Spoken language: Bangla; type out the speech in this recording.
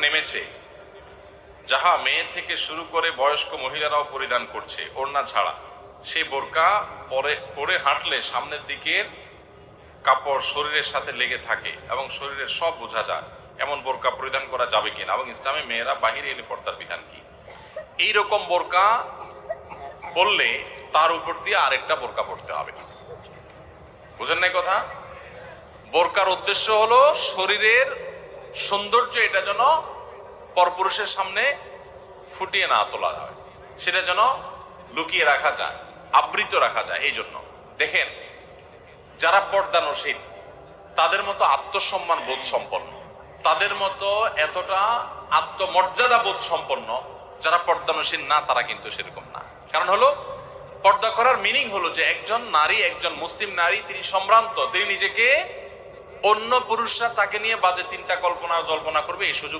নেমেছে, যাহা মেয়ে থেকে শুরু করে বয়স্ক মহিলারাও পরিধান করছে ওড়না ছাড়া, সেই বোরকা পরে হাঁটলে সামনের দিকের কাপড় শরীরের সাথে লেগে থাকে এবং শরীরের সব বোঝা যায়, এমন বোরকা পরিধান করা যাবে কিনা, এবং ইসলামে মেয়েরা বাহিরে এলে পর্দার বিধান কি? এইরকম বোরকা পরলে তার উপর দিয়ে আরেকটা বোরকা পরতে হবে। বুঝেন নাই কথা? বোরকার উদ্দেশ্য হলো শরীরের সৌন্দর্য এটা যেন পরপুরুষের সামনে ফুটিয়ে না তোলা হয়, সেটা যেন লুকিয়ে রাখা যায়, আবৃত রাখা যায়। এই জন্য দেখেন, যারা পর্দানশীল তাদের মতো আত্মসম্মান বোধ সম্পন্ন, তাদের মতো এতটা আত্মমর্যাদা বোধ সম্পন্ন যারা পর্দানশীল না, তারা কিন্তু সেরকম না। কারণ হলো, পর্দা করার মিনিং হলো যে একজন নারী, একজন মুসলিম নারী, তিনি সম্ভ্রান্ত, তিনি নিজেকে অন্য পুরুষরা তাকে নিয়ে বাজে চিন্তা কল্পনা জল্পনা করবে এই সুযোগ